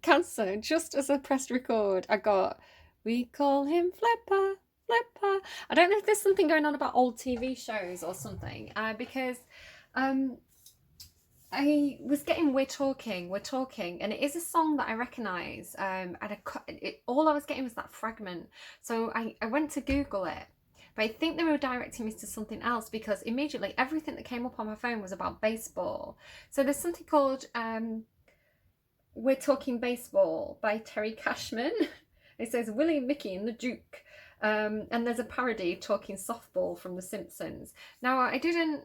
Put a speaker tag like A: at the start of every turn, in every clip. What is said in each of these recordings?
A: Cancer, just as I pressed record, I got, we call him Flipper, Flipper. I don't know if there's something going on about old TV shows or something, because um, I was getting we're talking, and it is a song that I recognise, and all I was getting was that fragment. So I went to Google it, but I think they were directing me to something else because immediately everything that came up on my phone was about baseball. So there's something called We're Talking Baseball by Terry Cashman. It says Willie, Mickey and the Duke. And there's a parody talking softball from The Simpsons. Now, I didn't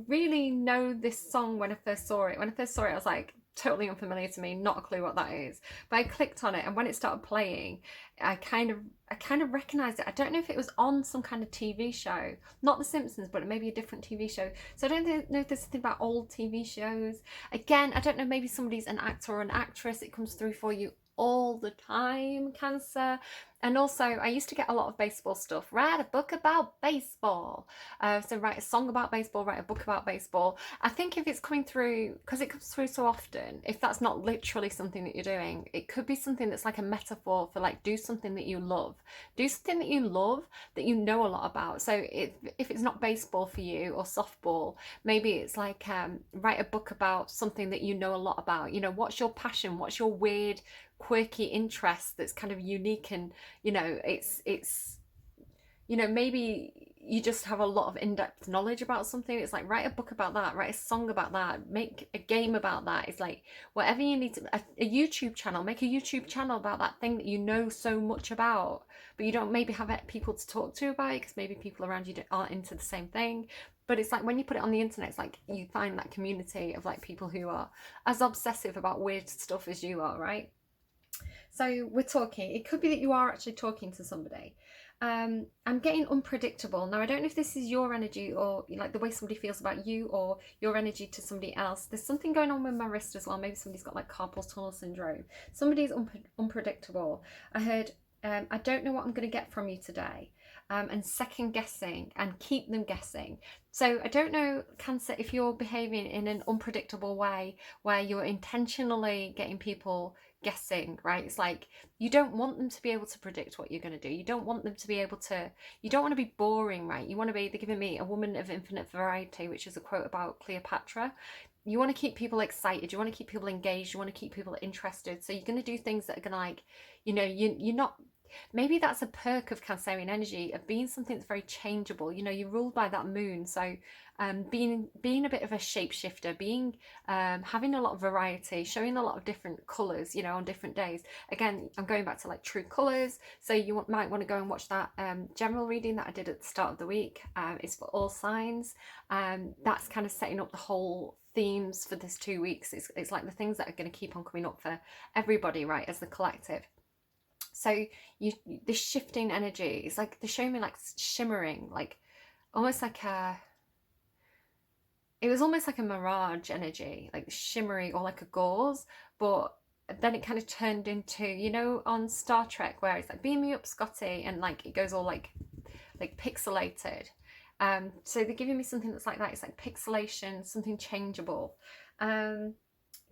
A: really know this song when I first saw it. When I first saw it, I was like, totally unfamiliar to me, not a clue what that is. But I clicked on it, and when it started playing, I kind of recognized it. I don't know if it was on some kind of TV show, not The Simpsons, but maybe a different TV show. So I don't know if there's something about old TV shows. Again, I don't know, maybe somebody's an actor or an actress. It comes through for you all the time, Cancer. And also, I used to get a lot of baseball stuff. Write a book about baseball. So write a song about baseball, write a book about baseball. I think if it's coming through, because it comes through so often, if that's not literally something that you're doing, it could be something that's like a metaphor for like, do something that you love. Do something that you love, that you know a lot about. So if it's not baseball for you or softball, maybe it's like write a book about something that you know a lot about. You know, what's your passion? What's your weird, quirky interest that's kind of unique, and it's maybe you just have a lot of in-depth knowledge about something. It's like, write a book about that, write a song about that, make a game about that. It's like, whatever you need to, a YouTube channel, make a YouTube channel about that thing that you know so much about, but you don't maybe have people to talk to about it because maybe people around you aren't into the same thing. But it's like, when you put it on the internet, it's like you find that community of like people who are as obsessive about weird stuff as you are, right? So we're talking. It could be that you are actually talking to somebody. I'm getting unpredictable. Now, I don't know if this is your energy or like the way somebody feels about you, or your energy to somebody else. There's something going on with my wrist as well. Maybe somebody's got like carpal tunnel syndrome. Somebody's unpredictable. I heard, I don't know what I'm going to get from you today. And second guessing and keep them guessing. So I don't know, Cancer, if you're behaving in an unpredictable way where you're intentionally getting people guessing, right? It's like, you don't want them to be able to predict what you're going to do. You don't want them to be able to, you don't want to be boring, right? You want to be, they're giving me a woman of infinite variety, which is a quote about Cleopatra. You want to keep people excited, you want to keep people engaged, you want to keep people interested. So you're going to do things that are going to, like, you're not, maybe that's a perk of Cancerian energy, of being something that's very changeable. You're ruled by that moon. So being a bit of a shapeshifter, being having a lot of variety, showing a lot of different colours, on different days. Again, I'm going back to like true colours. So you might want to go and watch that general reading that I did at the start of the week. It's for all signs. That's kind of setting up the whole themes for this 2 weeks. It's like the things that are going to keep on coming up for everybody, right, as the collective. So this shifting energy is like, they're showing me like shimmering, like almost like it was almost like a mirage energy, like shimmery, or like a gauze. But then it kind of turned into, on Star Trek, where it's like, beam me up, Scotty, and like it goes all like pixelated. So they're giving me something that's like that. It's like pixelation, something changeable.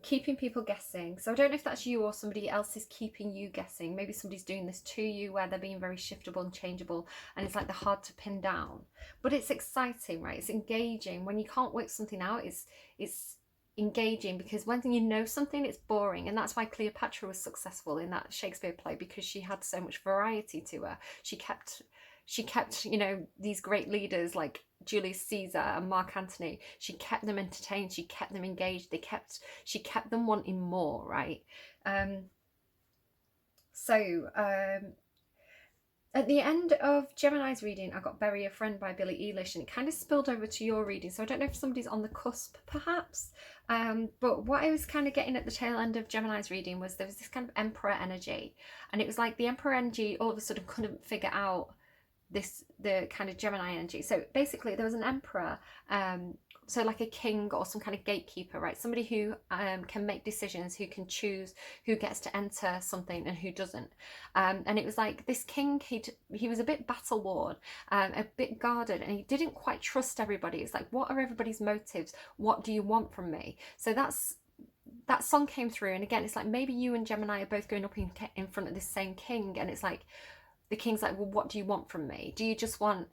A: Keeping people guessing. So I don't know if that's you or somebody else is keeping you guessing. Maybe somebody's doing this to you, where they're being very shiftable and changeable, and it's like they're hard to pin down. But it's exciting, right? It's engaging. When you can't work something out, it's engaging, because when you know something, it's boring. And that's why Cleopatra was successful in that Shakespeare play, because she had so much variety to her. She kept these great leaders like Julius Caesar and Mark Antony. She kept them entertained, she kept them engaged, she kept them wanting more, right? At the end of Gemini's reading, I got Bury a Friend by Billie Eilish, and it kind of spilled over to your reading. So I don't know if somebody's on the cusp, perhaps. But what I was kind of getting at the tail end of Gemini's reading was, there was this kind of Emperor energy. And it was like the Emperor energy all of a sudden couldn't figure out the kind of Gemini energy. So basically there was an emperor, so like a king or some kind of gatekeeper, right? Somebody who can make decisions, who can choose who gets to enter something and who doesn't. And it was like this king, he was a bit battle worn, a bit guarded, and he didn't quite trust everybody. It's like, what are everybody's motives? What do you want from me? So that song came through, and again, it's like maybe you and Gemini are both going up in front of this same king, and it's like the king's like, well, what do you want from me? Do you just want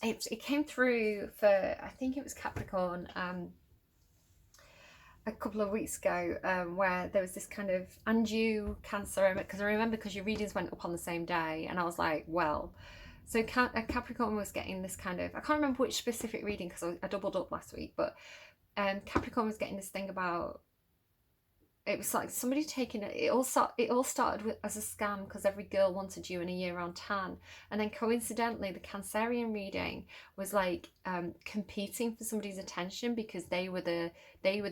A: it came through for, I think it was Capricorn, a couple of weeks ago, where there was this kind of, and you Cancer, because I remember, because your readings went up on the same day, and I was like, well, so Capricorn was getting this kind of, I can't remember which specific reading because I doubled up last week, but Capricorn was getting this thing about, it was like somebody taking it. It all started as a scam because every girl wanted you in a year-round tan, and then coincidentally, the Cancerian reading was like competing for somebody's attention because they were the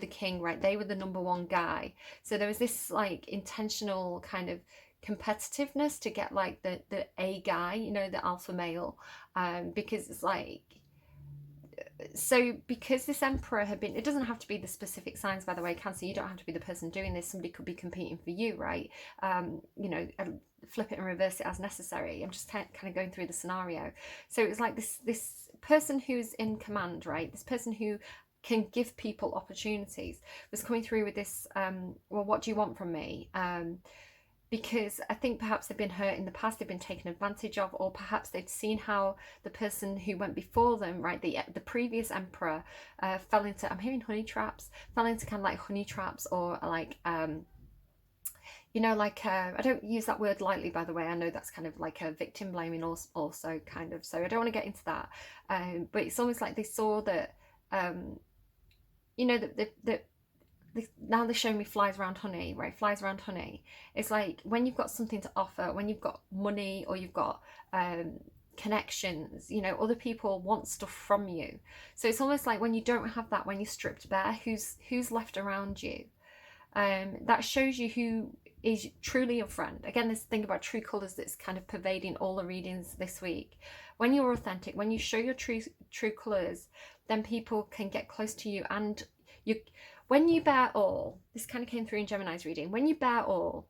A: king, right? They were the number one guy. So there was this like intentional kind of competitiveness to get like the A guy, you know, the alpha male, because it's like, so because this emperor had been, it doesn't have to be the specific signs, by the way, Cancer, you don't have to be the person doing this, somebody could be competing for you, right? You know, flip it and reverse it as necessary. I'm just kind of going through the scenario. So it's like this person who's in command, right? This person who can give people opportunities was coming through with this, well, what do you want from me? Because I think perhaps they've been hurt in the past, they've been taken advantage of, or perhaps they've seen how the person who went before them, right, the previous emperor, fell into, I'm hearing honey traps, fell into kind of like honey traps, or like, you know, like, I don't use that word lightly, by the way, I know that's kind of like a victim blaming also kind of, so I don't want to get into that, but it's almost like they saw that, you know, that now they're showing me flies around honey, right? Flies around honey. It's like when you've got something to offer, when you've got money, or you've got connections, you know, other people want stuff from you. So it's almost like when you don't have that, when you're stripped bare, who's left around you? That shows you who is truly your friend. Again, this thing about true colours that's kind of pervading all the readings this week. When you're authentic, when you show your true colours, then people can get close to you, and you, when you bear all, this kind of came through in Gemini's reading, when you bear all,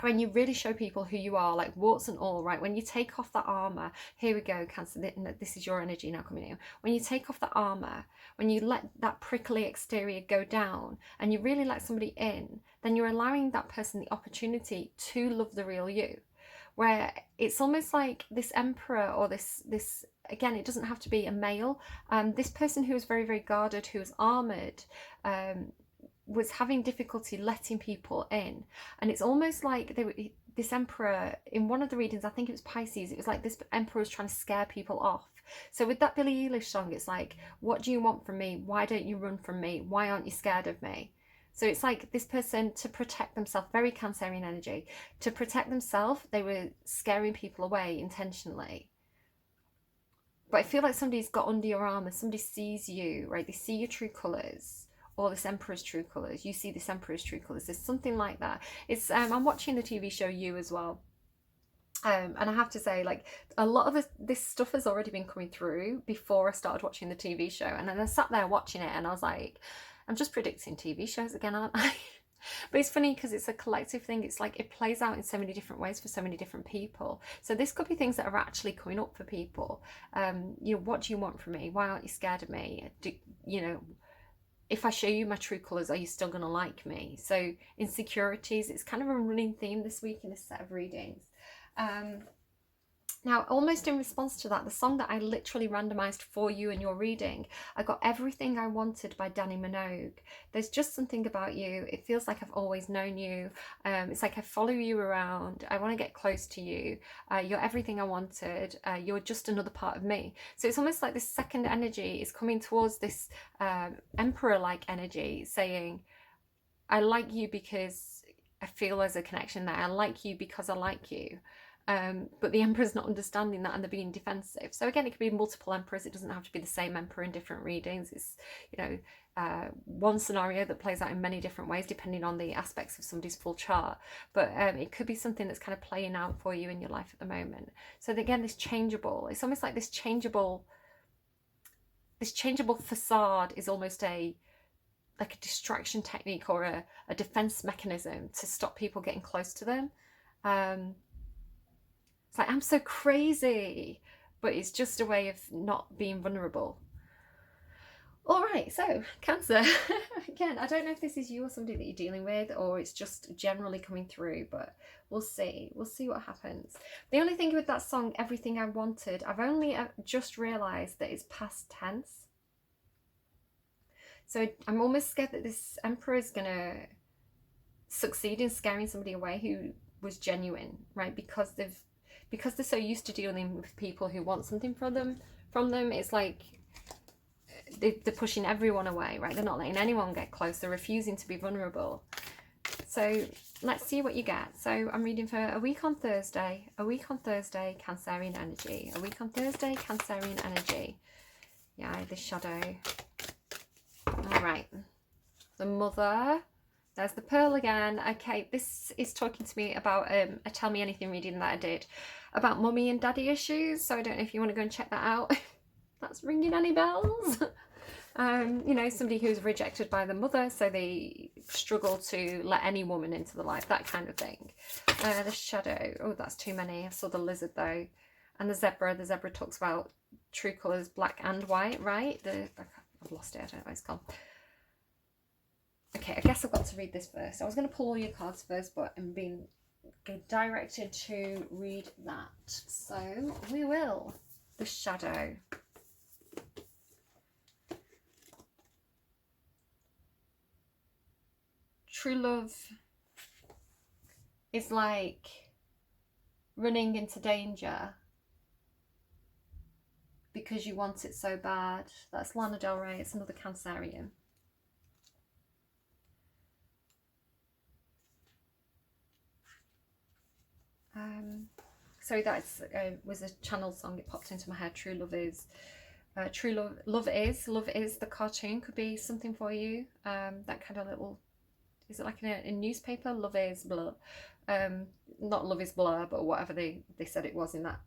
A: when you really show people who you are, like warts and all, right? When you take off that armour, here we go, Cancer, this is your energy now coming in. When you take off that armour, when you let that prickly exterior go down, and you really let somebody in, then you're allowing that person the opportunity to love the real you. Where it's almost like this emperor, or this again, it doesn't have to be a male, this person who was very, very guarded, who was armoured, was having difficulty letting people in. And it's almost like this emperor, in one of the readings, I think it was Pisces, it was like this emperor was trying to scare people off. So with that Billie Eilish song, it's like, what do you want from me? Why don't you run from me? Why aren't you scared of me? So it's like this person, to protect themselves, very Cancerian energy, to protect themselves, they were scaring people away intentionally. But I feel like somebody's got under your armour, somebody sees you, right? They see your true colours, or this emperor's true colours. You see this emperor's true colours. There's something like that. It's I'm watching the TV show You as well. And I have to say, like, a lot of this stuff has already been coming through before I started watching the TV show. And then I sat there watching it, and I was like, I'm just predicting TV shows again, aren't I? But it's funny because it's a collective thing. It's like it plays out in so many different ways for so many different people. So this could be things that are actually coming up for people. You know, what do you want from me? Why aren't you scared of me? You know, if I show you my true colours, are you still going to like me? So insecurities, it's kind of a running theme this week in this set of readings. Now, almost in response to that, the song that I literally randomised for you in your reading, I got Everything I Wanted by Danny Minogue. There's just something about you. It feels like I've always known you. It's like I follow you around. I want to get close to you. You're everything I wanted. You're just another part of me. So it's almost like this second energy is coming towards this emperor-like energy, saying, I like you because I feel there's a connection there. I like you because I like you. But the emperor's not understanding that, and they're being defensive. So again, it could be multiple emperors. It doesn't have to be the same emperor in different readings. It's, you know, one scenario that plays out in many different ways depending on the aspects of somebody's full chart. But it could be something that's kind of playing out for you in your life at the moment. So again, this changeable, it's almost like this changeable facade is almost like a distraction technique, or a defense mechanism to stop people getting close to them. It's like, I'm so crazy, but it's just a way of not being vulnerable. All right, so Cancer. Again, I don't know if this is you or somebody that you're dealing with, or it's just generally coming through, but we'll see. We'll see what happens. The only thing with that song, Everything I Wanted, I've only just realised that it's past tense. So I'm almost scared that this Emperor is going to succeed in scaring somebody away who was genuine, right? Because they're so used to dealing with people who want something from them. It's like they're pushing everyone away, right? They're not letting anyone get close. They're refusing to be vulnerable. So let's see what you get. So I'm reading for a week on Thursday, Cancerian energy. A week on Thursday, Cancerian energy. Yeah, the shadow. All right. The mother. There's the pearl again. Okay, this is talking to me about a Tell Me Anything reading that I did about mummy and daddy issues. So I don't know if you want to go and check that out. That's ringing any bells. You know, somebody who's rejected by the mother, so they struggle to let any woman into the life, that kind of thing. The shadow. Oh, that's too many. I saw the lizard though. And the zebra. The zebra talks about true colours, black and white, right? I've lost it. I don't know what it's called. Okay, I guess I've got to read this first. I was going to pull all your cards first, but I'm being directed to read that. So we will. The shadow. True love is like running into danger because you want it so bad. That's Lana Del Rey. It's another Cancerian. So that was a channel song. It popped into my head. True love is. Love is the cartoon could be something for you. That kind of little. Is it like in a newspaper? Love is blah. Not love is blah, but whatever they said it was in that.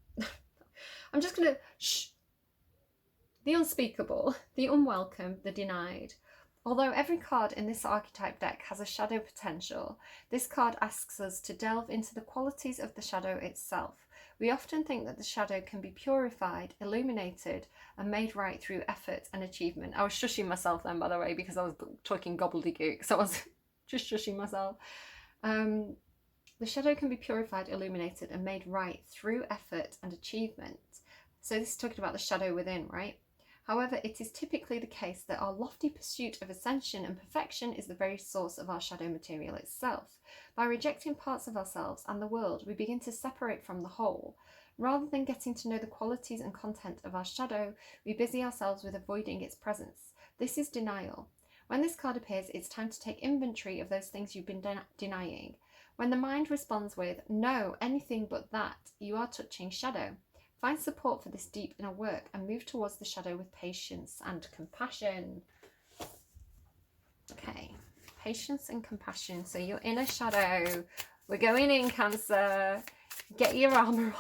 A: I'm just gonna shh. The unspeakable, the unwelcome, the denied. Although every card in this archetype deck has a shadow potential, this card asks us to delve into the qualities of the shadow itself. We often think that the shadow can be purified, illuminated, and made right through effort and achievement. I was shushing myself then, by the way, because I was talking gobbledygook, so I was just shushing myself. The shadow can be purified, illuminated, and made right through effort and achievement. So this is talking about the shadow within, right? However, it is typically the case that our lofty pursuit of ascension and perfection is the very source of our shadow material itself. By rejecting parts of ourselves and the world, we begin to separate from the whole. Rather than getting to know the qualities and content of our shadow, we busy ourselves with avoiding its presence. This is denial. When this card appears, it's time to take inventory of those things you've been denying. When the mind responds with, no, anything but that, you are touching shadow. Find support for this deep inner work and move towards the shadow with patience and compassion. Okay, patience and compassion. So your inner shadow. We're going in, Cancer. Get your armour on.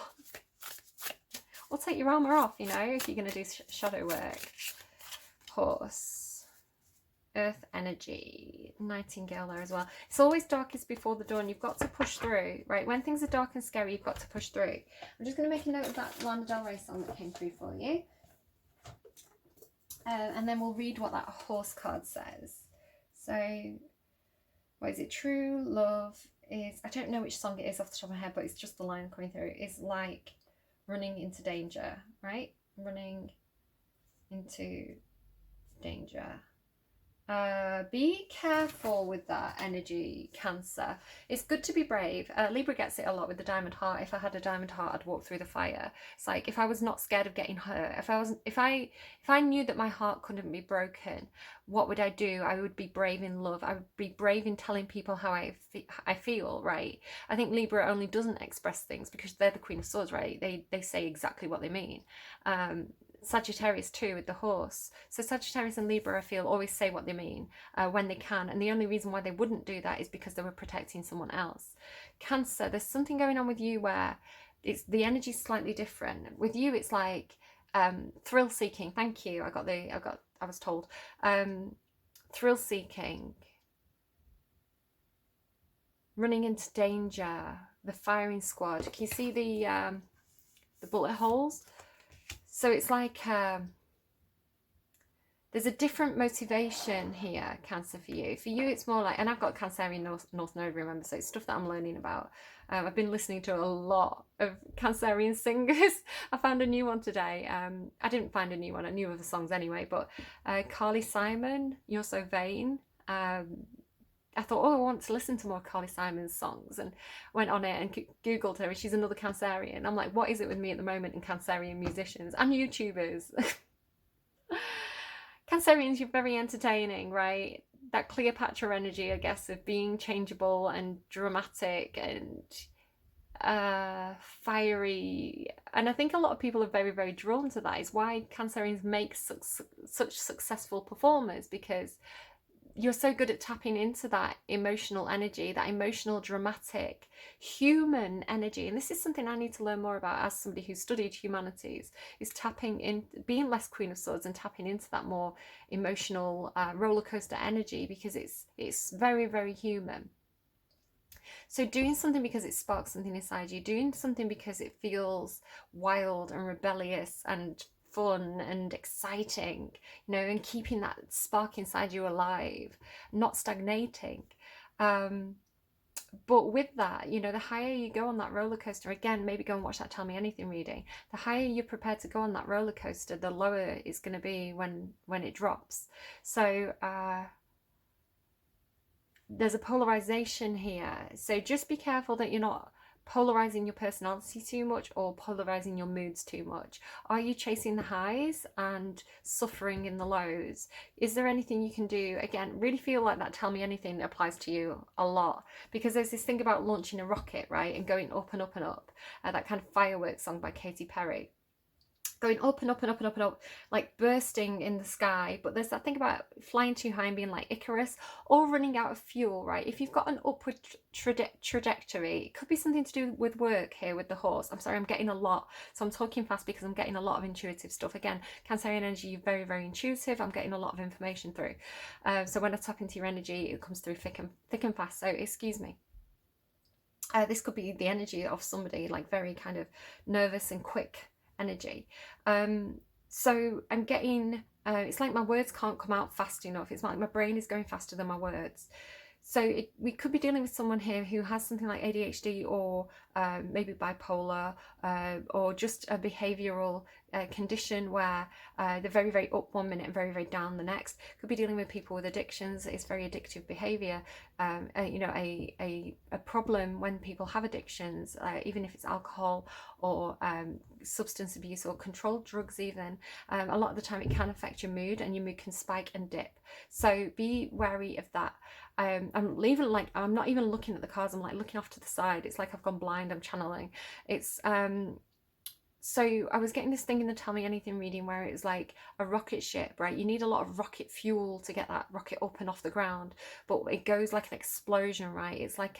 A: Or take your armour off, you know, if you're going to do shadow work. Horse. Earth energy, nightingale there as well. It's always darkest before the dawn. You've got to push through, right? When things are dark and scary, you've got to push through. I'm just going to make a note of that Lana Del Rey song that came through for you. And then we'll read what that horse card says. So, what is it? True love is, I don't know which song it is off the top of my head, but it's just the line coming through. It's like running into danger, right? Running into danger. Be careful with that energy, Cancer. It's good to be brave. Libra gets it a lot with the diamond heart. If I had a diamond heart, I'd walk through the fire. It's like if I was not scared of getting hurt, if I knew that my heart couldn't be broken, what would I do? I would be brave in love. I would be brave in telling people how I feel, right? I think Libra only doesn't express things because they're the Queen of Swords, right? They say exactly what they mean. Sagittarius too with the horse. So Sagittarius and Libra, I feel, always say what they mean when they can. And the only reason why they wouldn't do that is because they were protecting someone else. Cancer, there's something going on with you where the energy's slightly different. With you, it's like thrill seeking. Thank you. I was told. Thrill seeking. Running into danger. The firing squad. Can you see the bullet holes? So it's like there's a different motivation here, Cancer, for you. For you, it's more like, and I've got Cancerian North Node, remember, so it's stuff that I'm learning about. I've been listening to a lot of Cancerian singers. I found a new one today. I didn't find a new one, I knew of the songs anyway, but Carly Simon, You're So Vain. I thought, oh, I want to listen to more Carly Simon's songs, and went on it and Googled her, and she's another Cancerian. I'm like, what is it with me at the moment in Cancerian musicians and YouTubers? Cancerians, you're very entertaining, right? That Cleopatra energy, I guess, of being changeable and dramatic and fiery. And I think a lot of people are very, very drawn to that. Is why Cancerians make such successful performers, because you're so good at tapping into that emotional energy, that emotional, dramatic, human energy. And this is something I need to learn more about as somebody who studied humanities, is tapping in, being less Queen of Swords and tapping into that more emotional roller coaster energy, because it's very, very human. So doing something because it sparks something inside you, doing something because it feels wild and rebellious and fun and exciting, and keeping that spark inside you alive, not stagnating. But with that, the higher you go on that roller coaster, again, maybe go and watch that Tell Me Anything reading. The higher you're prepared to go on that roller coaster, the lower it's going to be when it drops. So there's a polarization here. So just be careful that you're not polarizing your personality too much or polarizing your moods too much. Are you chasing the highs and suffering in the lows? Is there anything you can do? Again, really feel like that Tell Me Anything applies to you a lot, because there's this thing about launching a rocket, right, and going up and up and up. That kind of fireworks song by Katy Perry. Going up and up and up and up and up, like bursting in the sky. But there's that thing about flying too high and being like Icarus, or running out of fuel, right? If you've got an upward trajectory, it could be something to do with work here with the horse. I'm sorry, I'm getting a lot, so I'm talking fast because I'm getting a lot of intuitive stuff. Again, Cancerian energy, you're very, very intuitive. I'm getting a lot of information through. So when I tap into your energy, it comes through thick and fast. So excuse me. This could be the energy of somebody like very kind of nervous and quick energy. So I'm getting, it's like my words can't come out fast enough. It's like my brain is going faster than my words. So we could be dealing with someone here who has something like ADHD, or maybe bipolar, or just a behavioural condition where they're very, very up one minute and very, very down the next. Could be dealing with people with addictions. It's very addictive behaviour. A problem when people have addictions, even if it's alcohol or substance abuse or controlled drugs even, a lot of the time it can affect your mood, and your mood can spike and dip. So be wary of that. I'm not even looking at the cards. I'm like looking off to the side. It's like I've gone blind. I'm channeling. It's so I was getting this thing in the Tell Me Anything reading where it was like a rocket ship, right? You need a lot of rocket fuel to get that rocket up and off the ground, but it goes like an explosion, right? It's like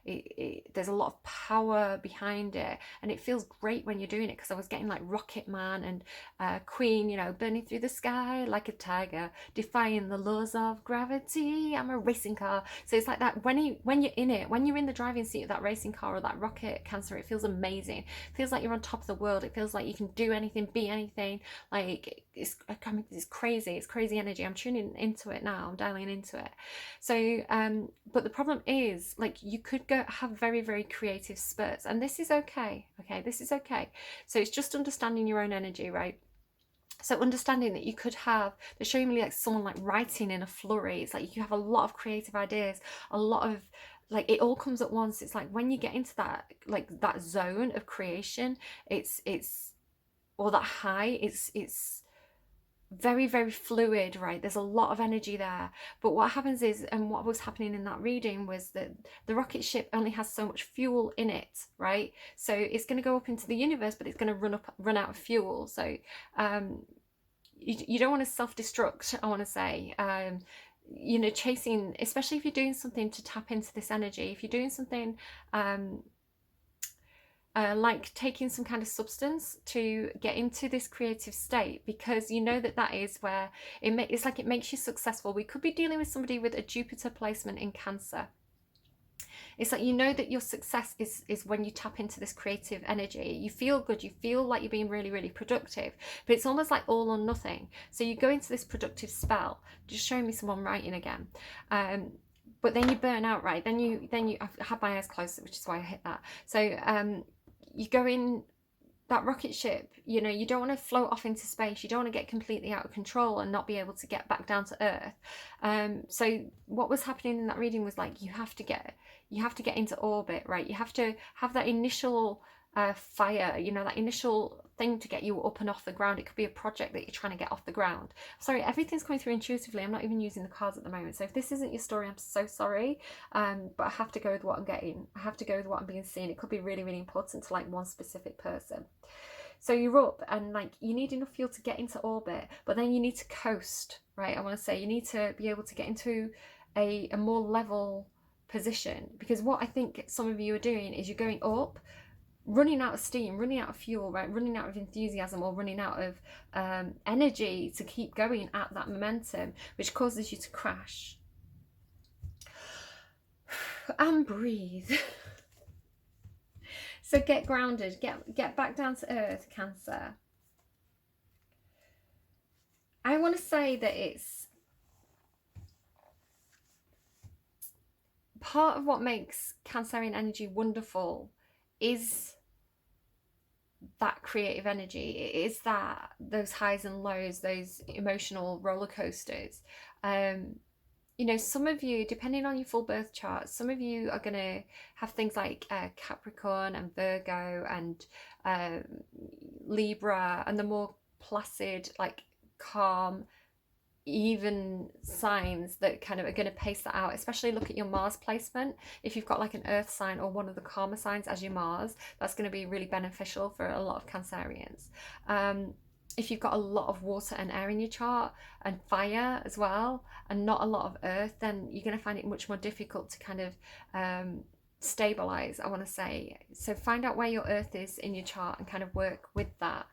A: there's a lot of power behind it, and it feels great when you're doing it, because I was getting like Rocket Man and Queen, burning through the sky like a tiger, defying the laws of gravity. I'm a racing car. So it's like that when you're in it, when you're in the driving seat of that racing car or that rocket, Cancer, it feels amazing. It feels like you're on top of the world. It feels like you can do anything, be anything. Like it's crazy. It's crazy energy. I'm tuning into it now. I'm dialing into it. So, but the problem is, like, you could have very, very creative spurts, and this is okay. Okay, this is okay. So it's just understanding your own energy, right? So understanding that you could have, they're showing me like someone like writing in a flurry. It's like you have a lot of creative ideas, a lot of, like, it all comes at once. It's like when you get into that, like that zone of creation, or that high, it's very, very fluid, right? There's a lot of energy there. But what happens is, and what was happening in that reading was that the rocket ship only has so much fuel in it, right? So it's going to go up into the universe, but it's going to run out of fuel. So you don't want to self-destruct, I want to say. Chasing, especially if you're doing something to tap into this energy, if you're doing something like taking some kind of substance to get into this creative state, because that is where it's like it makes you successful. We could be dealing with somebody with a Jupiter placement in Cancer. It's like, you know that your success is when you tap into this creative energy. You feel good, you feel like you're being really, really productive, but it's almost like all or nothing. So you go into this productive spell. Just showing me someone writing again. But then you burn out, right? Then you I've had my eyes closed, which is why I hit that. So you go in that rocket ship, you know, you don't want to float off into space. You don't want to get completely out of control and not be able to get back down to earth. So what was happening in that reading was like, you have to get into orbit, right? You have to have that initial fire, you know, that initial thing to get you up and off the ground. It could be a project that you're trying to get off the ground. Sorry, everything's coming through intuitively. I'm not even using the cards at the moment. So if this isn't your story, I'm so sorry. But I have to go with what I'm getting. I have to go with what I'm being seen. It could be really, really important to like one specific person. So you're up and like you need enough fuel to get into orbit, but then you need to coast, right? I want to say you need to be able to get into a more level position, because what I think some of you are doing is you're going up, running out of steam, running out of fuel, right? Running out of enthusiasm, or running out of energy to keep going at that momentum, which causes you to crash. And breathe. So get grounded, get back down to earth, Cancer. I want to say that it's part of what makes Cancerian energy wonderful is that creative energy. It is that those highs and lows, those emotional roller coasters. You know, some of you, depending on your full birth chart, some of you are going to have things like Capricorn and Virgo and Libra, and the more placid, like calm, even signs that kind of are going to pace that out. Especially look at your Mars placement. If you've got like an earth sign or one of the karma signs as your Mars, that's going to be really beneficial for a lot of Cancerians. If you've got a lot of water and air in your chart, and fire as well, and not a lot of earth, then you're going to find it much more difficult to kind of stabilize, I want to say. So find out where your earth is in your chart and kind of work with that.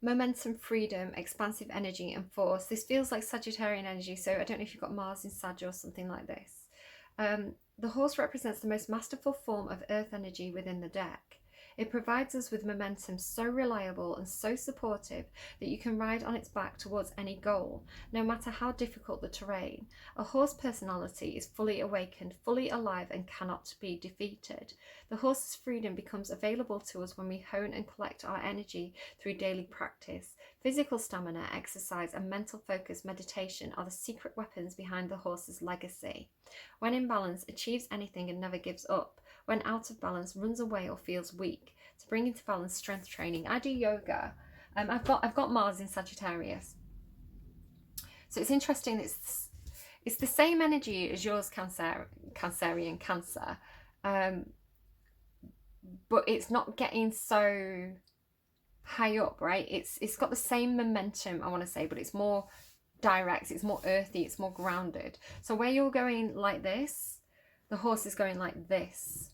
A: Momentum, freedom, expansive energy, and force. This feels like Sagittarian energy, so I don't know if you've got Mars in Sag or something like this. The horse represents the most masterful form of earth energy within the deck. It provides us with momentum so reliable and so supportive that you can ride on its back towards any goal, no matter how difficult the terrain. A horse personality is fully awakened, fully alive, and cannot be defeated. The horse's freedom becomes available to us when we hone and collect our energy through daily practice. Physical stamina, exercise, and mental focus meditation are the secret weapons behind the horse's legacy. When in balance, achieves anything and never gives up. When out of balance, runs away or feels weak. To bring into balance, strength training. I do yoga. I've got Mars in Sagittarius. So it's interesting. It's the same energy as yours, Cancerian Cancer, but it's not getting so high up, right? It's got the same momentum, I want to say, but it's more direct, it's more earthy, it's more grounded. So where you're going like this, the horse is going like this,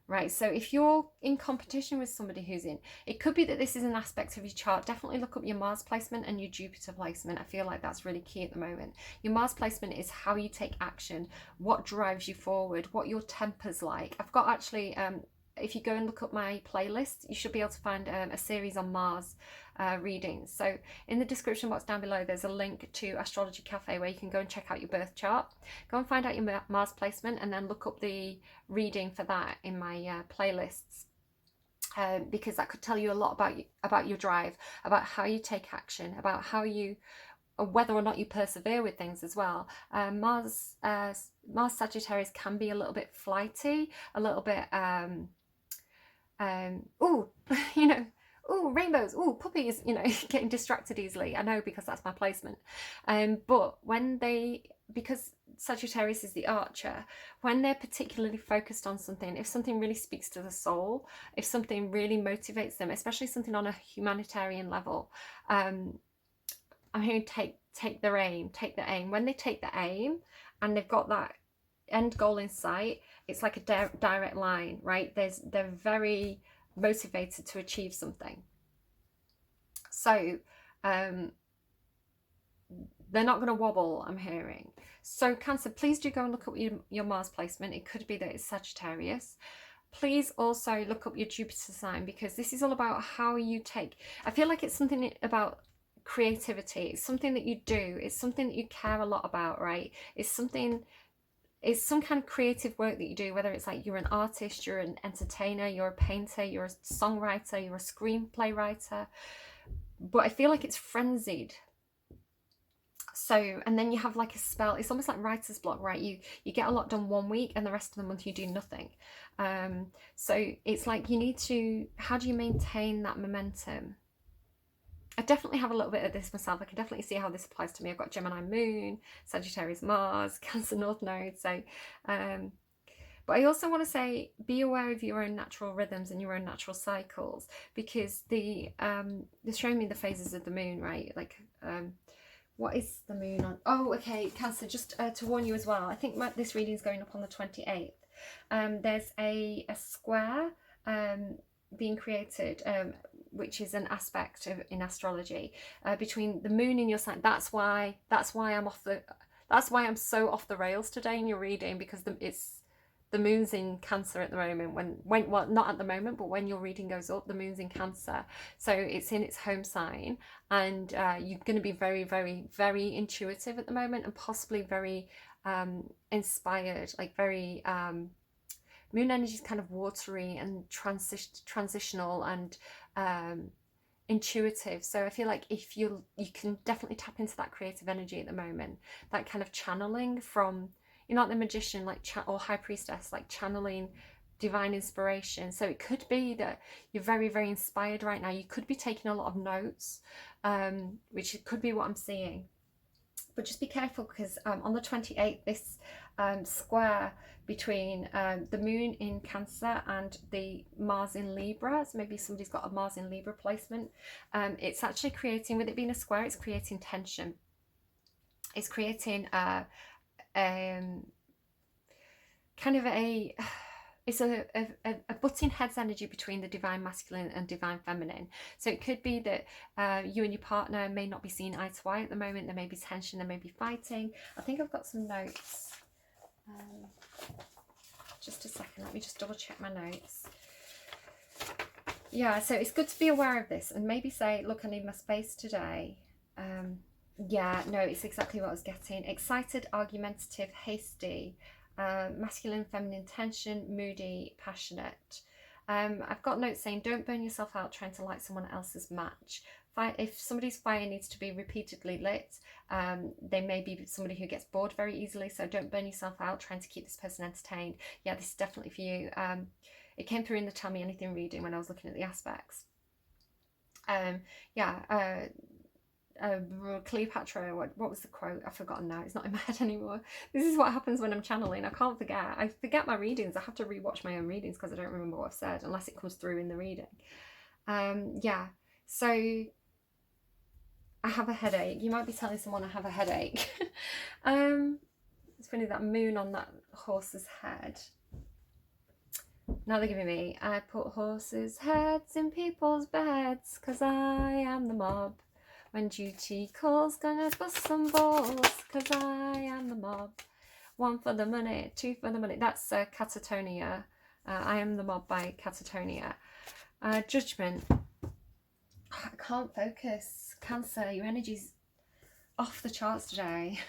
A: right? So if you're in competition with somebody who's in, it could be that this is an aspect of your chart. Definitely look up your Mars placement and your Jupiter placement. I feel like that's really key at the moment. Your Mars placement is how you take action, what drives you forward, what your temper's like. I've got actually, if you go and look up my playlist, you should be able to find a series on Mars readings. So in the description box down below, there's a link to Astrology Cafe where you can go and check out your birth chart. Go and find out your Mars placement and then look up the reading for that in my playlists. Because that could tell you a lot about your drive, about how you take action, about how you, whether or not you persevere with things as well. Mars Sagittarius can be a little bit flighty, a little bit you know, rainbows, puppies, you know, getting distracted easily. I know, because that's my placement. But because Sagittarius is the archer, when they're particularly focused on something, if something really speaks to the soul, if something really motivates them, especially something on a humanitarian level, I'm hearing take their aim, take the aim. When they take the aim and they've got that end goal in sight, it's like a direct line, right? They're very motivated to achieve something. So they're not going to wobble, I'm hearing. So Cancer, please do go and look up your Mars placement. It could be that it's Sagittarius. Please also look up your Jupiter sign, because this is all about how you take, I feel like it's something about creativity. It's something that you do. It's something that you care a lot about, right? It's some kind of creative work that you do, whether it's like you're an artist, you're an entertainer, you're a painter, you're a songwriter, you're a screenplay writer. But I feel like it's frenzied. So, and then you have like a spell. It's almost like writer's block, right? You get a lot done one week and the rest of the month you do nothing. So it's like you need to, how do you maintain that momentum? I definitely have a little bit of this myself. I can definitely see how this applies to me. I've got Gemini Moon, Sagittarius Mars, Cancer North Node. So, but I also want to say, be aware of your own natural rhythms and your own natural cycles, because they're showing me the phases of the moon, right? Like, what is the moon on? Oh, okay, Cancer, just to warn you as well, I think this reading is going up on the 28th. There's a square being created, which is an aspect in astrology, between the moon in your sign. That's why I'm so off the rails today in your reading, because the moon's in Cancer at the moment. Well, not at the moment, but when your reading goes up, the moon's in Cancer, so it's in its home sign, and you're going to be very, very, very intuitive at the moment, and possibly very inspired, like very moon energy is kind of watery and transitional and intuitive. So I feel like if you can definitely tap into that creative energy at the moment, that kind of channeling from, you're not the magician, like or high priestess, like channeling divine inspiration. So it could be that you're very, very inspired right now. You could be taking a lot of notes, which could be what I'm seeing. But just be careful, because on the 28th, this square between the moon in Cancer and the Mars in Libra, so maybe somebody's got a Mars in Libra placement, it's actually creating, with it being a square, it's creating tension. It's creating kind of it's a butting heads energy between the divine masculine and divine feminine. So it could be that you and your partner may not be seeing eye to eye at the moment. There may be tension, there may be fighting. I think I've got some notes. Just a second, let me just double check my notes. Yeah, so it's good to be aware of this and maybe say, look, I need my space today. Yeah, no, it's exactly what I was getting. Excited, argumentative, hasty, masculine, feminine, tension, moody, passionate. I've got notes saying, don't burn yourself out trying to light someone else's match. If somebody's fire needs to be repeatedly lit, they may be somebody who gets bored very easily, so don't burn yourself out trying to keep this person entertained. Yeah, this is definitely for you. It came through in the Tell Me Anything reading when I was looking at the aspects. Cleopatra, what was the quote? I've forgotten now. It's not in my head anymore. This is what happens when I'm channeling. I can't forget. I forget my readings. I have to rewatch my own readings because I don't remember what I've said unless it comes through in the reading. Yeah, so I have a headache. You might be telling someone I have a headache. It's funny, that moon on that horse's head. Now they're giving me, I put horses' heads in people's beds because I am the mob. When duty calls, gonna bust some balls, cause I am the mob. 1 for the money, 2 for the money. That's Catatonia. I Am the Mob by Catatonia. Judgment. I can't focus. Cancer, your energy's off the charts today.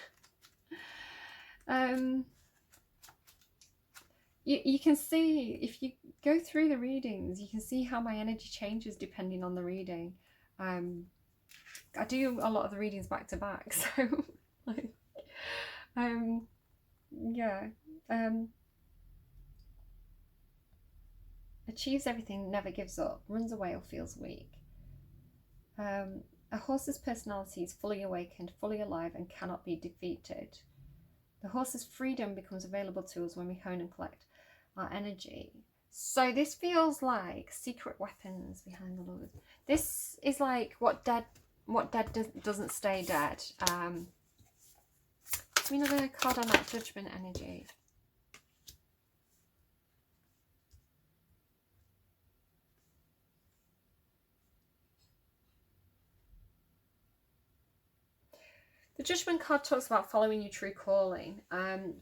A: You can see, if you go through the readings, you can see how my energy changes depending on the reading. I do a lot of the readings back to back, so like, yeah. Achieves everything, never gives up, runs away or feels weak. A horse's personality is fully awakened, fully alive, and cannot be defeated. The horse's freedom becomes available to us when we hone and collect our energy. So this feels like secret weapons behind the Lord. This is like what dead doesn't stay dead. Give me another card on that judgment energy. The Judgment card talks about following your true calling,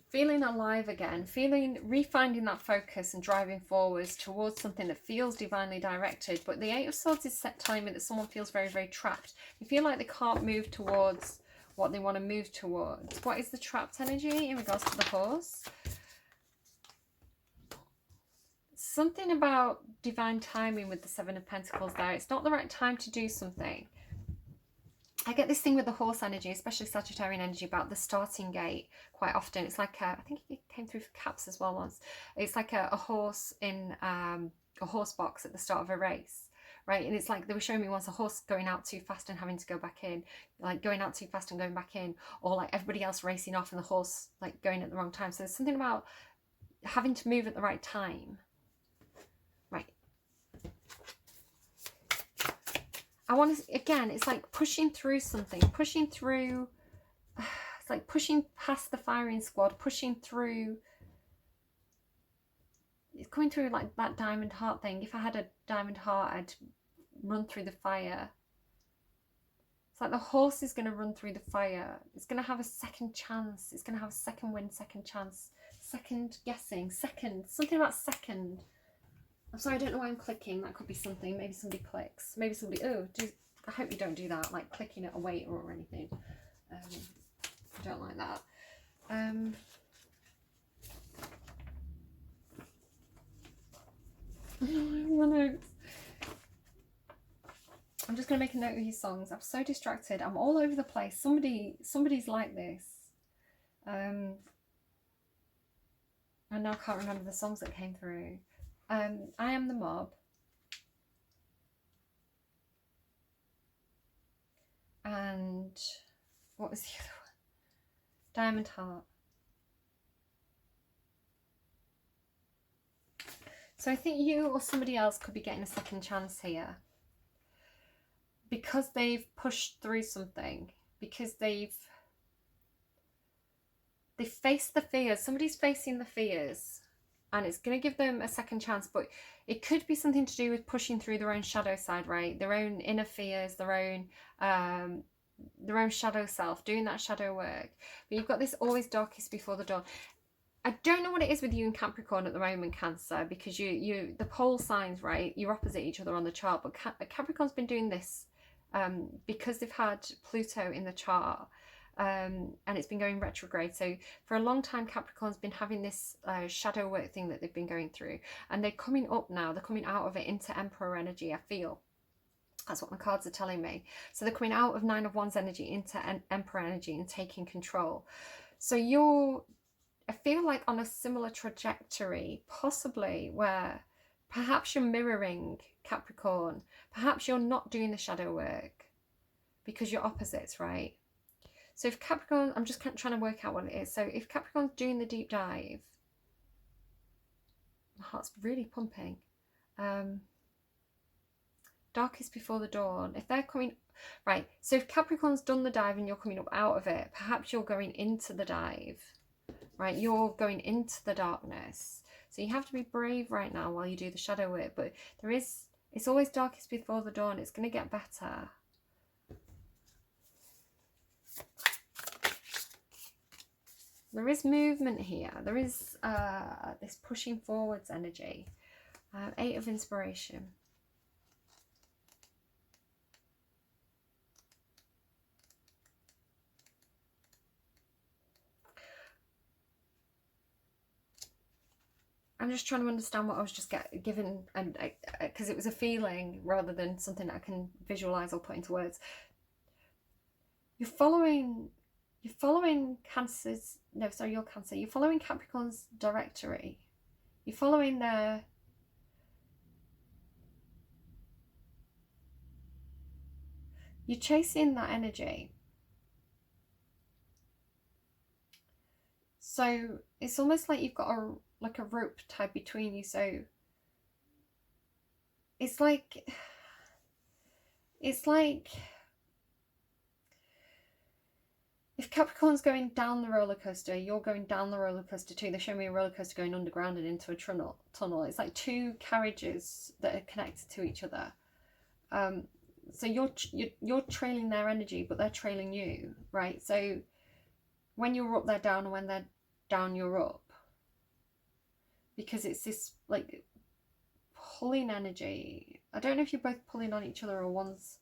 A: feeling alive again, refinding that focus and driving forwards towards something that feels divinely directed. But the Eight of Swords is telling me that someone feels very, very trapped. They feel like they can't move towards what they want to move towards. What is the trapped energy in regards to the horse? Something about divine timing with the Seven of Pentacles there. It's not the right time to do something. I get this thing with the horse energy, especially Sagittarian energy, about the starting gate quite often. It's like I think it came through for Caps as well once. It's like a horse in a horse box at the start of a race, right? And it's like they were showing me once a horse going out too fast and having to go back in, like going out too fast and going back in, or like everybody else racing off and the horse like going at the wrong time. So there's something about having to move at the right time, right? I want to, again, it's like pushing through something, pushing through, it's like pushing past the firing squad, pushing through, it's coming through like that diamond heart thing. If I had a diamond heart, I'd run through the fire. It's like the horse is going to run through the fire. It's going to have a second chance. It's going to have a second win, second chance, second guessing, something about second. I'm sorry, I don't know why I'm clicking. That could be something. Maybe somebody clicks. Maybe somebody, I hope you don't do that, like clicking at a weight or anything. I don't like that. My notes. I'm just going to make a note of these songs. I'm so distracted. I'm all over the place. Somebody's like this. I now can't remember the songs that came through. I Am the Mob. And what was the other one? Diamond Heart. So I think you or somebody else could be getting a second chance here. Because they've pushed through something. Because they've faced the fears. Somebody's facing the fears. And it's going to give them a second chance, but it could be something to do with pushing through their own shadow side, right? Their own inner fears, their own shadow self, doing that shadow work. But you've got this always darkest before the dawn. I don't know what it is with you and Capricorn at the moment, Cancer, because the pole signs, right? You're opposite each other on the chart, but Capricorn's been doing this because they've had Pluto in the chart. And it's been going retrograde. So for a long time, Capricorn's been having this shadow work thing that they've been going through. And they're coming up now. They're coming out of it into Emperor energy, I feel. That's what my cards are telling me. So they're coming out of Nine of Wands energy into Emperor energy and taking control. So I feel like on a similar trajectory, possibly, where perhaps you're mirroring Capricorn. Perhaps you're not doing the shadow work because you're opposites, right? So if Capricorn, I'm just trying to work out what it is. So if Capricorn's doing the deep dive, my heart's really pumping. Darkest before the dawn. If they're coming, right. So if Capricorn's done the dive and you're coming up out of it, perhaps you're going into the dive, right? You're going into the darkness. So you have to be brave right now while you do the shadow work. But it's always darkest before the dawn. It's going to get better. There is movement here. There is this pushing forwards energy. Eight of Inspiration. I'm just trying to understand what I was just given, and because it was a feeling rather than something that I can visualize or put into words. You're following Cancer's, no, sorry, you're Cancer. You're following Capricorn's directory. You're following you're chasing that energy. So it's almost like you've got a rope tied between you. So it's like if Capricorn's going down the roller coaster, you're going down the roller coaster too. They show me a roller coaster going underground and into a tunnel. It's like two carriages that are connected to each other. so you're trailing their energy, but they're trailing you, right? So when you're up, they're down, and when they're down, you're up, because it's this like pulling energy. I don't know if you're both pulling on each other or one's.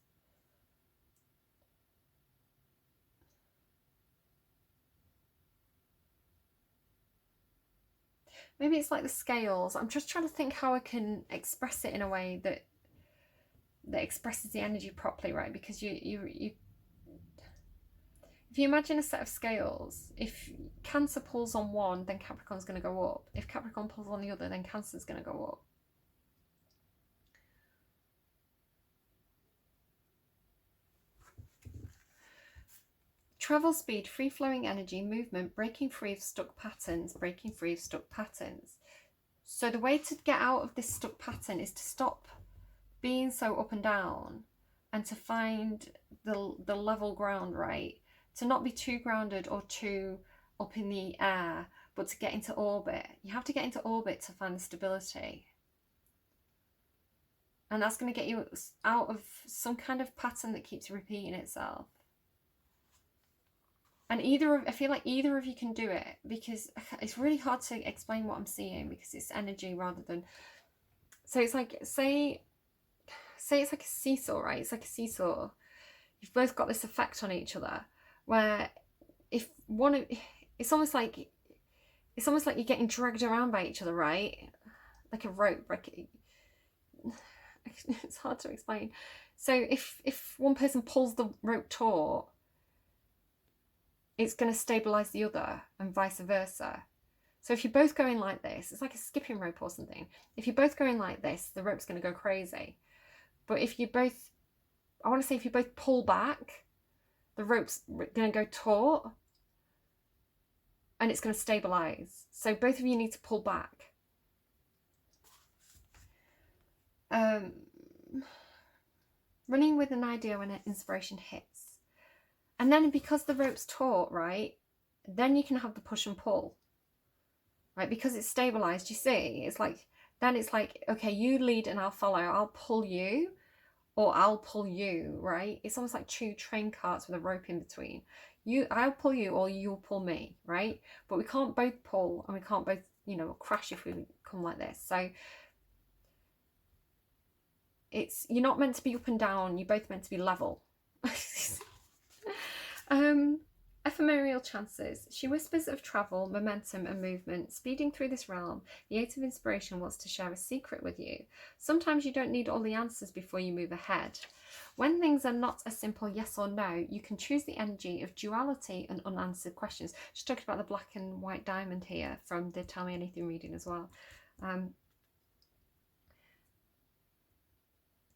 A: Maybe it's like the scales. I'm just trying to think how I can express it in a way that expresses the energy properly, right? Because you if you imagine a set of scales, if Cancer pulls on one, then Capricorn's going to go up. If Capricorn pulls on the other, then Cancer's going to go up. Travel speed, free-flowing energy, movement, breaking free of stuck patterns, breaking free of stuck patterns. So the way to get out of this stuck pattern is to stop being so up and down and to find the level ground, right? To not be too grounded or too up in the air, but to get into orbit. You have to get into orbit to find the stability. And that's going to get you out of some kind of pattern that keeps repeating itself. And I feel like either of you can do it, because it's really hard to explain what I'm seeing because it's energy rather than. So it's like, say it's like a seesaw, right? It's like a seesaw. You've both got this effect on each other, where if one of, it's almost like you're getting dragged around by each other, right? Like a rope, like it's hard to explain. So if one person pulls the rope taut, it's going to stabilize the other, and vice versa. So if you're both going like this, it's like a skipping rope or something. If you're both going like this, the rope's going to go crazy. But if you both, I want to say if you both pull back, the rope's going to go taut and it's going to stabilize. So both of you need to pull back. Running with an idea when an inspiration hits. And then because the rope's taut, right, then you can have the push and pull, right? Because it's stabilized, you see, it's like, then it's like, okay, you lead and I'll follow. I'll pull you or I'll pull you, right? It's almost like two train carts with a rope in between. I'll pull you or you'll pull me, right? But we can't both pull and we can't both, crash if we come like this. So you're not meant to be up and down. You're both meant to be level. Ephemeral chances. She whispers of travel, momentum and movement. Speeding through this realm, the Eight of Inspiration wants to share a secret with you. Sometimes you don't need all the answers before you move ahead. When things are not a simple yes or no, you can choose the energy of duality and unanswered questions. She's talking about the black and white diamond here from the Tell Me Anything reading as well.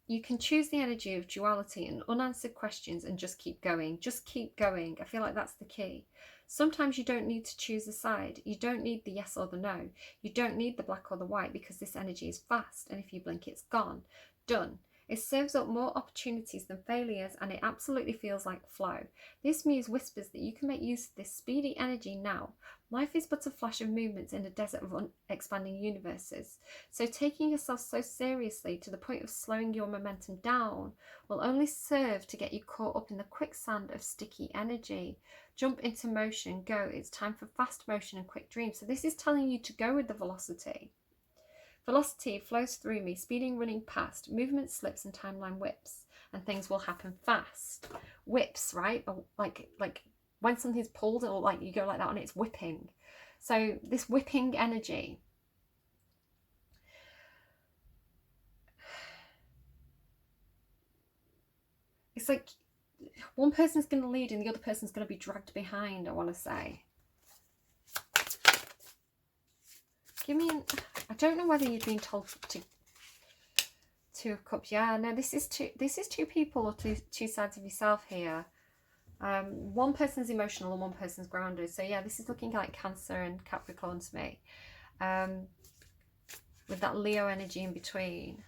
A: You can choose the energy of duality and unanswered questions and just keep going. Just keep going. I feel like that's the key. Sometimes you don't need to choose a side. You don't need the yes or the no. You don't need the black or the white, because this energy is fast, and if you blink, it's gone. Done. It serves up more opportunities than failures, and it absolutely feels like flow. This muse whispers that you can make use of this speedy energy now. Life is but a flash of movements in a desert of expanding universes. So taking yourself so seriously to the point of slowing your momentum down will only serve to get you caught up in the quicksand of sticky energy. Jump into motion, go. It's time for fast motion and quick dreams. So this is telling you to go with the velocity. Velocity flows through me, speeding, running past. Movement slips and timeline whips, and things will happen fast. Whips, right? Like when something's pulled, or like you go like that and it's whipping. So this whipping energy. It's like one person's going to lead and the other person's going to be dragged behind, I want to say. Give me I don't know whether you've been told to Two of Cups. Yeah, no, this is two people or two sides of yourself here. One person's emotional and one person's grounded. So yeah, this is looking like Cancer and Capricorn to me. With that Leo energy in between.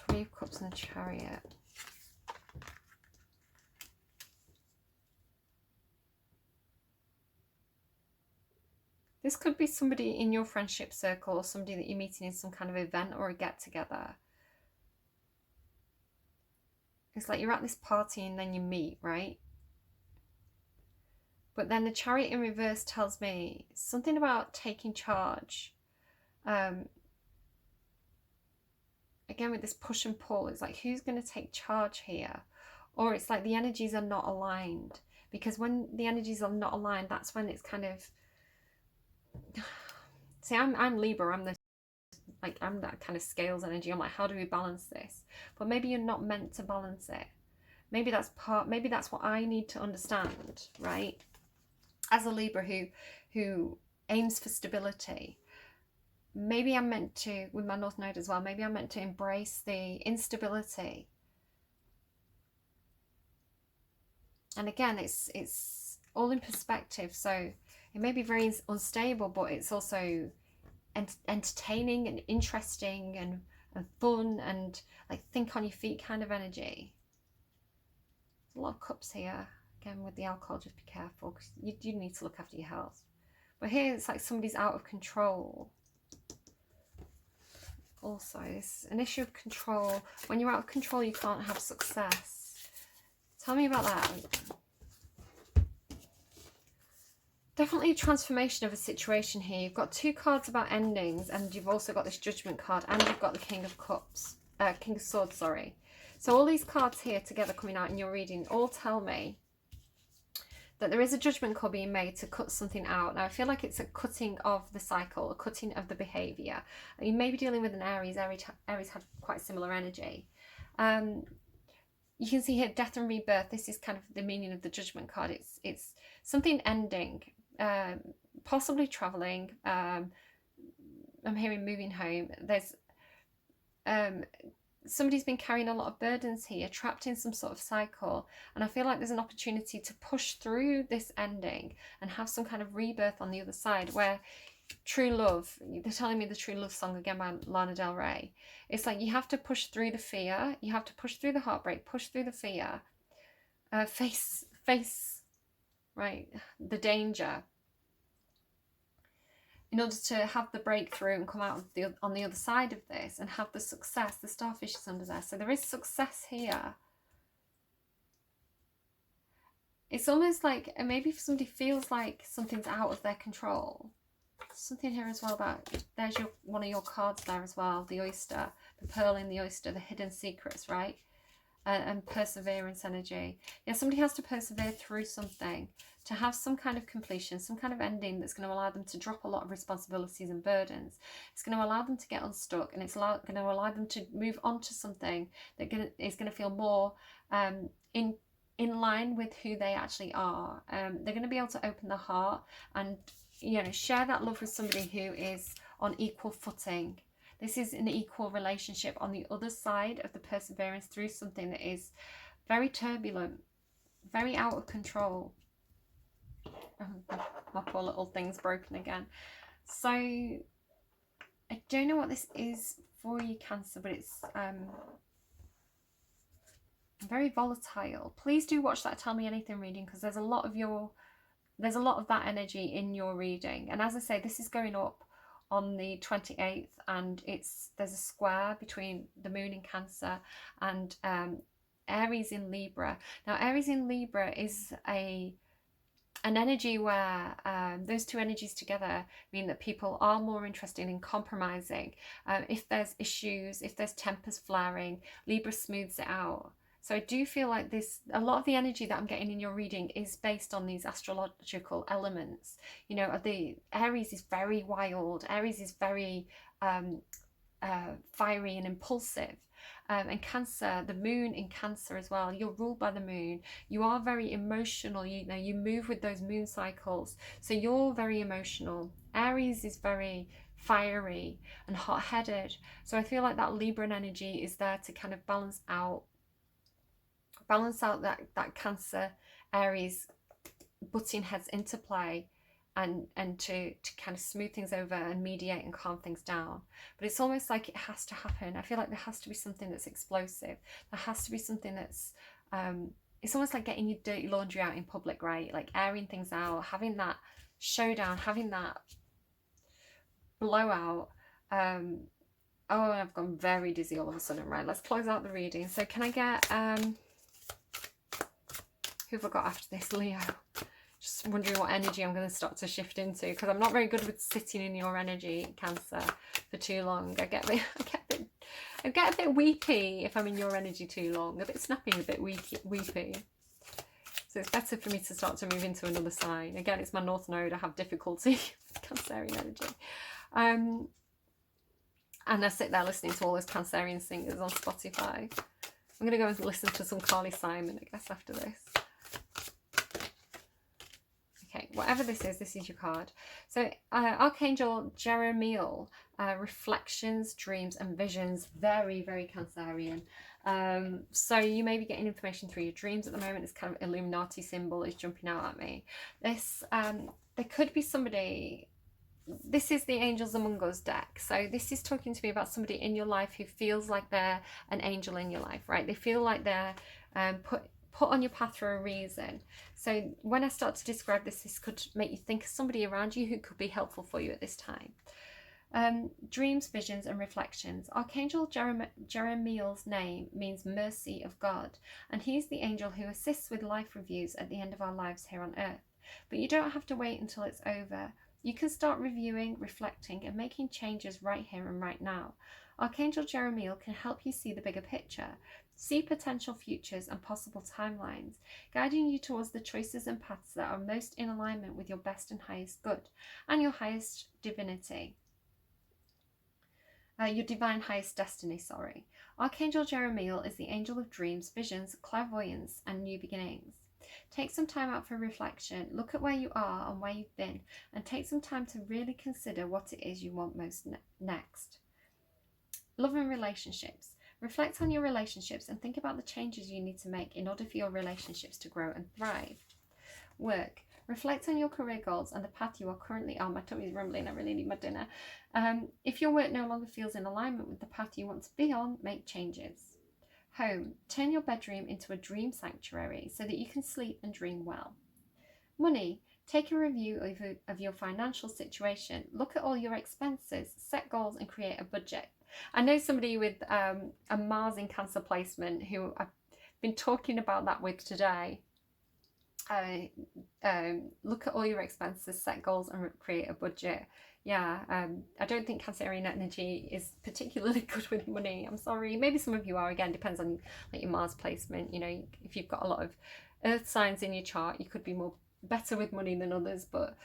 A: Three of Cups and the Chariot. This could be somebody in your friendship circle or somebody that you're meeting in some kind of event or a get together. It's like you're at this party and then you meet, right? But then the Chariot in reverse tells me something about taking charge. Again, with this push and pull, it's like, who's going to take charge here? Or it's like the energies are not aligned. Because when the energies are not aligned, that's when it's kind of... See, I'm Libra. I'm that kind of scales energy. I'm like, how do we balance this? But maybe you're not meant to balance it. Maybe that's what I need to understand, right? As a Libra who aims for stability, maybe I'm meant to, with my North Node as well, maybe I'm meant to embrace the instability. And again, it's all in perspective. So it may be very unstable, but it's also entertaining and interesting and fun and like think on your feet kind of energy. There's a lot of cups here. Again, with the alcohol, just be careful because you need to look after your health. But here it's like somebody's out of control. Also, it's an issue of control. When you're out of control, you can't have success. Tell me about that. Definitely a transformation of a situation here. You've got two cards about endings, and you've also got this Judgment card, and you've got the King of Cups, King of Swords, sorry. So all these cards here together coming out in your reading all tell me that there is a judgment call being made to cut something out. Now, I feel like it's a cutting of the cycle, a cutting of the behaviour. You may be dealing with an Aries. Aries have quite similar energy. You can see here death and rebirth. This is kind of the meaning of the Judgment card. It's something ending, possibly travelling. I'm hearing moving home. There's somebody's been carrying a lot of burdens here, trapped in some sort of cycle, and I feel like there's an opportunity to push through this ending and have some kind of rebirth on the other side, where true love, they're telling me the True Love song again by Lana Del Rey. It's like you have to push through the fear, you have to push through the heartbreak, push through the fear, face right, the danger, in order to have the breakthrough and come out of on the other side of this and have the success. The starfish is under there. So there is success here. It's almost like, maybe if somebody feels like something's out of their control. Something here as well about, there's one of your cards there as well, the oyster, the pearl in the oyster, the hidden secrets, right? And perseverance energy. Yeah, somebody has to persevere through something to have some kind of completion, some kind of ending that's going to allow them to drop a lot of responsibilities and burdens. It's going to allow them to get unstuck, and it's going to allow them to move on to something that is going to feel more in line with who they actually are. They're going to be able to open their heart and, you know, share that love with somebody who is on equal footing. This is an equal relationship on the other side of the perseverance through something that is very turbulent, very out of control. My poor little thing's broken again. So I don't know what this is for you, Cancer, but it's very volatile. Please do watch that Tell Me Anything reading, because there's a lot of that energy in your reading. And as I say, this is going up on the 28th, and there's a square between the moon in Cancer and Aries in Libra. Now, Aries in Libra is an energy where those two energies together mean that people are more interested in compromising. If there's issues, if there's tempers flaring, Libra smooths it out. So I do feel like a lot of the energy that I'm getting in your reading is based on these astrological elements. You know, the Aries is very wild. Aries is very fiery and impulsive. And Cancer, the moon in Cancer as well, you're ruled by the moon. You are very emotional. You move with those moon cycles. So you're very emotional. Aries is very fiery and hot-headed. So I feel like that Libran energy is there to kind of balance out that Cancer Aries butting heads into play, and to kind of smooth things over and mediate and calm things down. But it's almost like it has to happen. I feel like there has to be something that's explosive. There has to be something that's it's almost like getting your dirty laundry out in public, right? Like airing things out, having that showdown, having that blowout. Oh, I've gone very dizzy all of a sudden. Right, let's close out the reading. So can I get who have I got after this? Leo. Just wondering what energy I'm going to start to shift into, because I'm not very good with sitting in your energy, Cancer, for too long. I get a bit weepy if I'm in your energy too long. A bit snappy, a bit weepy. So it's better for me to start to move into another sign. Again, it's my North Node. I have difficulty with Cancerian energy. And I sit there listening to all those Cancerian singers on Spotify. I'm going to go and listen to some Carly Simon, I guess, after this. Okay, whatever this is your card. So Archangel Jeremiel, reflections, dreams and visions. Very, very Cancerian. So you may be getting information through your dreams at the moment. This kind of Illuminati symbol is jumping out at me. This, there could be somebody... This is the Angels Among Us deck. So this is talking to me about somebody in your life who feels like they're an angel in your life, right? They feel like they're put on your path for a reason. So when I start to describe this, this could make you think of somebody around you who could be helpful for you at this time. Dreams, visions and reflections. Archangel Jeremiel's name means mercy of God, and he's the angel who assists with life reviews at the end of our lives here on earth. But you don't have to wait until it's over. You can start reviewing, reflecting and making changes right here and right now. Archangel Jeremiel can help you see the bigger picture, see potential futures and possible timelines, guiding you towards the choices and paths that are most in alignment with your best and highest good and your highest divinity. Your divine highest destiny, sorry. Archangel Jeremiel is the angel of dreams, visions, clairvoyance and new beginnings. Take some time out for reflection, look at where you are and where you've been, and take some time to really consider what it is you want most next. Love and relationships. Reflect on your relationships and think about the changes you need to make in order for your relationships to grow and thrive. Work. Reflect on your career goals and the path you are currently on. My tummy's rumbling, I really need my dinner. If your work no longer feels in alignment with the path you want to be on, make changes. Home. Turn your bedroom into a dream sanctuary so that you can sleep and dream well. Money. Take a review of your financial situation. Look at all your expenses, set goals and create a budget. I know somebody with a Mars in Cancer placement who I've been talking about that with today. Look at all your expenses, set goals and create a budget. Yeah, I don't think Cancerian energy is particularly good with money. I'm sorry. Maybe some of you are. Again, depends on like your Mars placement. You know, if you've got a lot of earth signs in your chart, you could be better with money than others, but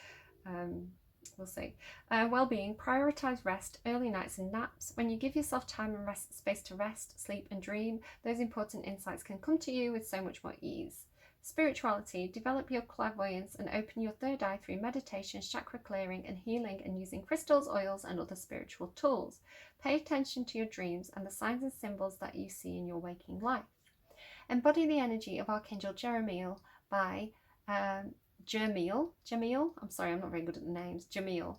A: we'll see. Well-being. Prioritize rest, early nights and naps. When you give yourself time and space to rest, sleep and dream, those important insights can come to you with so much more ease. Spirituality. Develop your clairvoyance and open your third eye through meditation, chakra clearing and healing and using crystals, oils and other spiritual tools. Pay attention to your dreams and the signs and symbols that you see in your waking life. Embody the energy of Archangel Jeremiel by Jeremiel, I'm sorry, I'm not very good at the names, Jeremiel,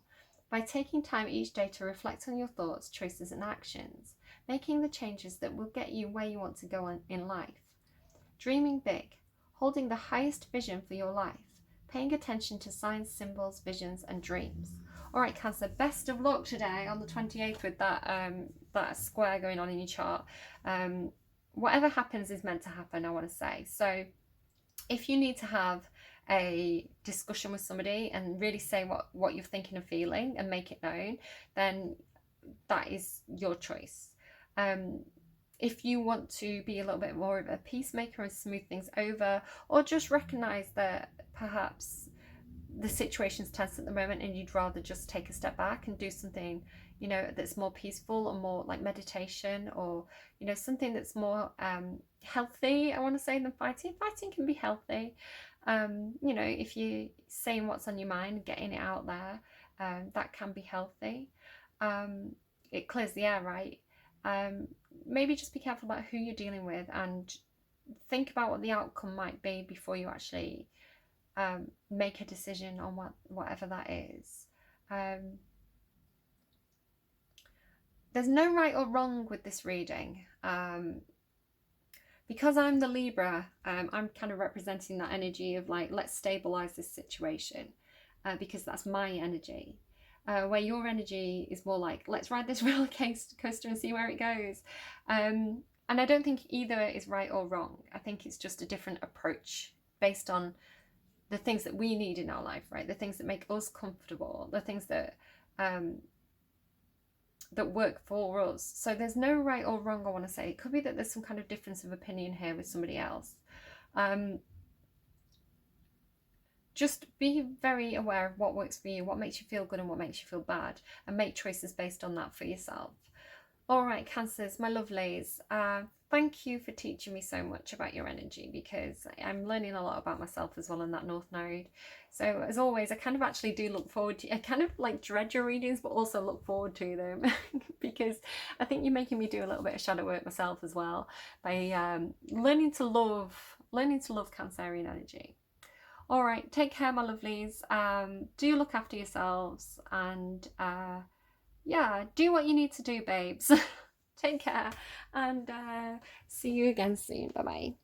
A: by taking time each day to reflect on your thoughts, choices and actions, making the changes that will get you where you want to go in life. Dreaming big. Holding the highest vision for your life, paying attention to signs, symbols, visions and dreams. All right, Cancer, best of luck today on the 28th with that square going on in your chart. Whatever happens is meant to happen, I want to say. So if you need to have a discussion with somebody and really say what you're thinking and feeling and make it known, then that is your choice. If you want to be a little bit more of a peacemaker and smooth things over, or just recognize that perhaps the situation's tense at the moment and you'd rather just take a step back and do something, you know, that's more peaceful or more like meditation, or, you know, something that's more healthy, I want to say, than fighting. Fighting can be healthy. You know, if you're saying what's on your mind, getting it out there, that can be healthy. It clears the air, right? Maybe just be careful about who you're dealing with and think about what the outcome might be before you actually make a decision on whatever that is. There's no right or wrong with this reading. Because I'm the Libra, I'm kind of representing that energy of like, let's stabilize this situation, because that's my energy. where your energy is more like, let's ride this roller coaster and see where it goes. And I don't think either is right or wrong. I think it's just a different approach based on the things that we need in our life, right? The things that make us comfortable, the things that that work for us. So there's no right or wrong, I want to say. It could be that there's some kind of difference of opinion here with somebody else. Just be very aware of what works for you, what makes you feel good and what makes you feel bad, and make choices based on that for yourself. All right, Cancers, my lovelies, thank you for teaching me so much about your energy, because I'm learning a lot about myself as well in that North Node. So as always, I kind of actually do look forward to, I kind of like dread your readings, but also look forward to them because I think you're making me do a little bit of shadow work myself as well by learning to love Cancerian energy. All right, take care, my lovelies. Do look after yourselves, and yeah, do what you need to do, babes. Take care, and see you again soon. Bye bye.